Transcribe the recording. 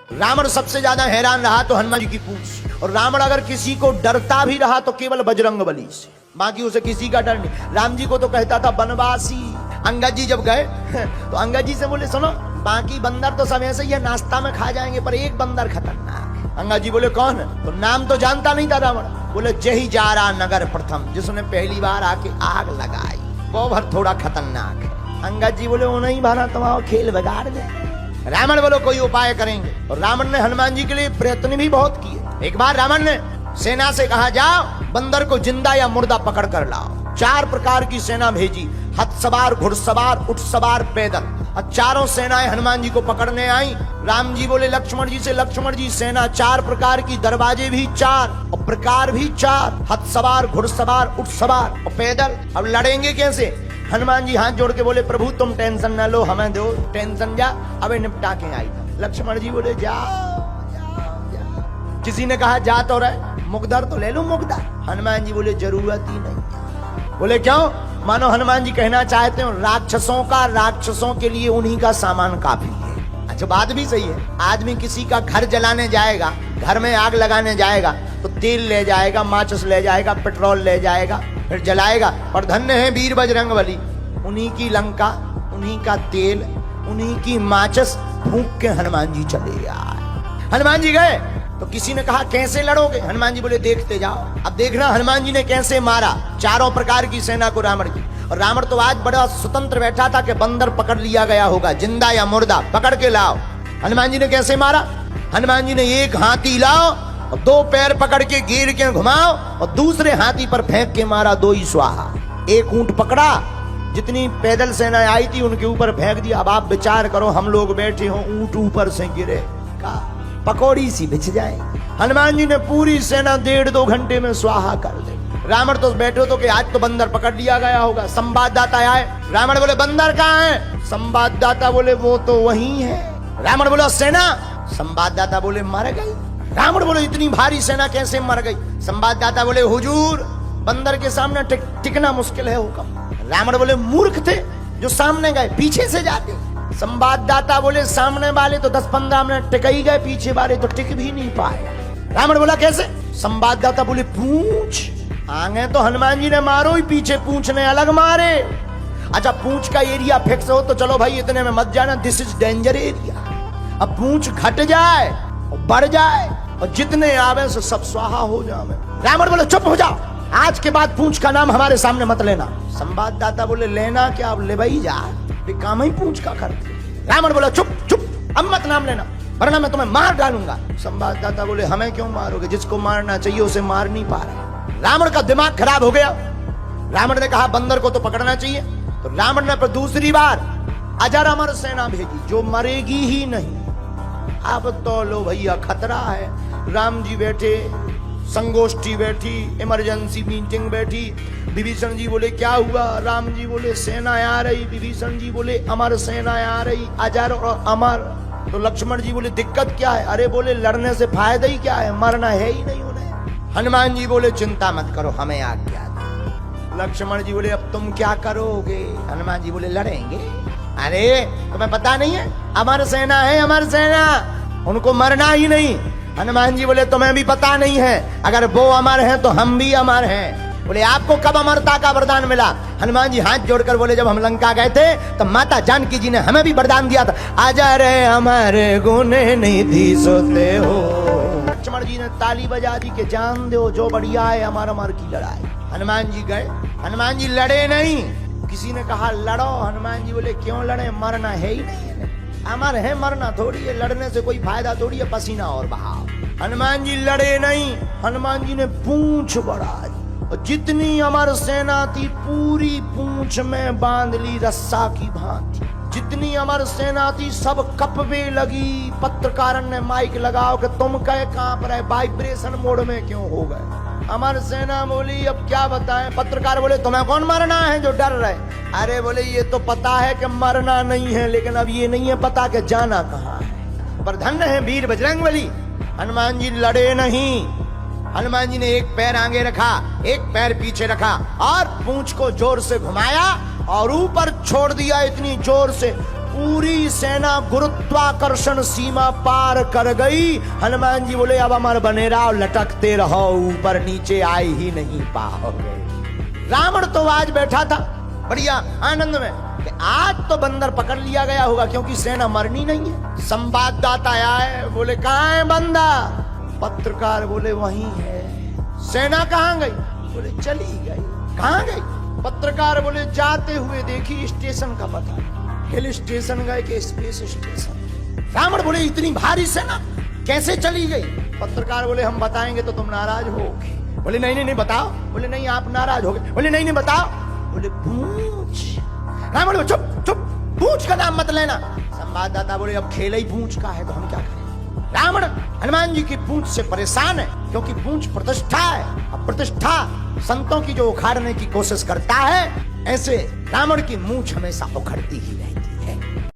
रावण सबसे ज्यादा हैरान रहा तो हनुमान जी की पूंछ, और रावण अगर किसी को डरता भी रहा तो केवल बजरंग बली से, बाकी उसे किसी का डर नहीं। राम जी को तो कहता था बनवासी। अंगद जी जब गए तो अंगद जी से बोले सुनो, बाकी बंदर तो सब ऐसे ही नाश्ता में खा जाएंगे, पर एक बंदर खतरनाक। अंगद जी बोले कौन है? तो नाम तो जानता नहीं था रावण। बोले जही जा रहा नगर प्रथम, जिसने पहली बार आके आग लगाई, वो भर थोड़ा खतरनाक है। अंगद जी बोले वो नहीं भाना, तुम्हारा खेल बिगाड़ दे। रावण बोलो कोई उपाय करेंगे, और रावण ने हनुमान जी के लिए प्रयत्न भी बहुत किए। एक बार रावण ने सेना से कहा जाओ बंदर को जिंदा या मुर्दा पकड़ कर लाओ। 4 प्रकार की सेना भेजी, हथ सवार, घुड़सवार, ऊंट सवार, पैदल, और चारों सेनाएं हनुमान जी को पकड़ने आई। राम जी बोले लक्ष्मण जी से, लक्ष्मण जी सेना 4 प्रकार की, दरवाजे भी 4 और प्रकार भी 4, हथ सवार, घुड़सवार, ऊंट सवार और पैदल। अब लड़ेंगे कैसे? हनुमान जी हाथ जोड़ के बोले प्रभु तुम टेंशन न लो, हमें दो टेंशन, जा अबे निपटा के आई। लक्ष्मण जी बोले जाओ जाओ जाओ। किसी ने कहा जा तो रहे, मुकदर तो ले लो मुकदर। हनुमान जी बोले जरूरत ही नहीं। बोले क्यों? मानो हनुमान जी कहना चाहते हो राक्षसों के लिए उन्हीं का सामान काफी है। अच्छा बात भी सही है। आदमी किसी का घर जलाने जाएगा, घर में आग लगाने जाएगा तो तेल ले जाएगा, माचिस ले जाएगा, पेट्रोल ले जाएगा, फिर जलाएगा। पर धन्य है वीर बजरंग बली, उन्हीं की लंका, उन्हीं का तेल, उन्हीं की माचिस फूंक के हनुमान जी चले आए। हनुमान जी गए तो किसी ने कहा कैसे लड़ोगे? हनुमान जी बोले देखते जाओ। अब देखना हनुमान जी ने कैसे मारा 4 प्रकार की सेना को रावण की। और रावण तो आज बड़ा स्वतंत्र बैठा था कि बंदर पकड़ लिया गया होगा, जिंदा या मुर्दा पकड़ के लाओ। हनुमान जी ने कैसे मारा? हनुमान जी ने एक हाथी लाओ और 2 पैर पकड़ के घेर के घुमाओ और दूसरे हाथी पर फेंक के मारा, 2 ही स्वाहा। एक ऊंट पकड़ा, जितनी पैदल सेना आई थी उनके ऊपर फेंक दिया। अब आप विचार करो, हम लोग बैठे हो, ऊंट ऊपर से गिरे का पकौड़ी सी बिछ जाए। हनुमान जी ने पूरी सेना 1.5-2 घंटे में स्वाहा कर दी। रावण तो बैठे तो कि आज तो बंदर पकड़ लिया गया होगा। संवाददाता आए, रावण बोले बंदर कहाँ है? संवाददाता बोले वो तो वहीं है। रावण बोला सेना? संवाददाता बोले मर गई। रावण बोले इतनी भारी सेना कैसे मर गई? संवाददाता बोले हुजूर बंदर के सामने टिकना मुश्किल है हुक्म। रावण बोले मूर्ख थे जो सामने गए, पीछे से जाते। संवाददाता बोले सामने वाले तो 10-15 मिनट टिक ही गए, पीछे वाले तो टिक भी नहीं पाए। रावण बोला कैसे? संवाददाता बोले पूंछ आगे तो हनुमान जी ने मारो ही, पीछे पूंछ ने अलग मारे। अच्छा पूंछ का एरिया फिक्स हो तो चलो भाई इतने में मत जाना, दिस इज डेंजर एरिया। अब पूंछ घट जाए और बढ़ जाए और जितने आवे से सब स्वाहा हो जावे। रावण बोले चुप हो जाओ, आज के बाद पूंछ का नाम हमारे सामने मत लेना। संवाददाता बोले लेना क्या? अब ले भाई जा, काम ही पूंछ का करते। रावण बोला चुप चुप, अब मत नाम लेना वरना मैं तुम्हें मार डालूंगा। संवाददाता बोले हमें क्यों मारोगे? जिसको मारना चाहिए उसे मार नहीं पा रहे। रावण का दिमाग खराब हो गया। रावण ने कहा बंदर को तो पकड़ना चाहिए, तो रावण ने पर दूसरी बार अजर अमर सेना भेजी जो मरेगी ही नहीं। अब तो लो भैया खतरा है। राम जी बैठे, संगोष्ठी बैठी, इमरजेंसी मीटिंग बैठी। विभीषण जी बोले क्या हुआ? राम जी बोले सेना आ रही। विभीषण जी बोले अमर सेना आ रही, अजर और अमर। तो लक्ष्मण जी बोले दिक्कत क्या है? अरे बोले लड़ने से फायदा ही क्या है, मरना है ही नहीं उन्हें। हनुमान जी बोले चिंता मत करो, हमें आज्ञा दो। लक्ष्मण जी बोले अब तुम क्या करोगे? हनुमान जी बोले लड़ेंगे। अरे तुम्हें पता नहीं है, अमर सेना है, अमर सेना, उनको मरना ही नहीं। हनुमान जी बोले तुम्हें भी पता नहीं है, अगर वो अमर है तो हम भी अमर हैं। बोले आपको कब अमरता का वरदान मिला? हनुमान जी हाथ जोड़कर बोले जब हम लंका गए थे तो माता जानकी जी ने हमें भी वरदान दिया था, अजर अमर गुण निधि सोते हो। लक्ष्मण जी ने ताली बजा दी कि जान दो जो बढ़िया है अमर अमर की लड़ाई। हनुमान जी गए, हनुमान जी लड़े नहीं। किसी ने कहा लड़ो, हनुमान जी बोले क्यों लड़े, मरना है ही नहीं, अमर है, मरना थोड़ी है, लड़ने से कोई फायदा थोड़ी है, पसीना और बहाओ। हनुमान जी लड़े नहीं। हनुमान जी ने पूंछ बढ़ाई और जितनी अमर सेना थी पूरी पूंछ में बांध ली रस्सा की भांति। जितनी अमर सेना थी सब कपवे लगी। पत्रकार ने माइक लगाओ कि तुम कहे कांप रहे, वाइब्रेशन मोड में क्यों हो गए? अमर सेना बोली अब क्या बताएं। पत्रकार बोले तुम्हें कौन मरना है जो डर रहे? अरे बोले ये तो पता है कि मरना नहीं है, लेकिन अब ये नहीं है पता कि जाना कहाँ है। पर धन्य है वीर बजरंगबली, हनुमान जी लड़े नहीं। हनुमान जी ने एक पैर आगे रखा, एक पैर पीछे रखा और पूंछ को जोर से घुमाया और ऊपर छोड़ दिया इतनी जोर से पूरी सेना गुरुत्वाकर्षण सीमा पार कर गई। हनुमान जी बोले अब अमर बनेरा और लटकते रहो, ऊपर नीचे आए ही नहीं पाओगे। रावण तो आज बैठा था बढ़िया आनंद में कि आज तो बंदर पकड़ लिया गया होगा, क्योंकि सेना मरनी नहीं है। संवाददाता आए, बोले कहाँ है बंदर? पत्रकार बोले वहीं है। सेना कहाँ गई? बोले चली गई। कहाँ गई? पत्रकार बोले जाते हुए देखी, स्टेशन का पता, हिल स्टेशन गए कि स्पेस स्टेशन। रावण बोले इतनी भारी सेना कैसे चली गई? पत्रकार बोले हम बताएंगे तो तुम नाराज होगे। बोले नहीं नहीं नहीं बताओ। बोले नहीं आप नाराज होगे। बोले नहीं नहीं बताओ। बोले पूछ। रावण बोले चुप चुप, पूछ का नाम मत लेना। संवाददाता बोले अब खेल ही पूछ का है तो हम क्या करें? रावण हनुमान जी की पूंछ से परेशान है, क्योंकि पूंछ प्रतिष्ठा है। अब प्रतिष्ठा संतों की जो उखाड़ने की कोशिश करता है, ऐसे रावण की मूंछ हमेशा उखड़ती ही है।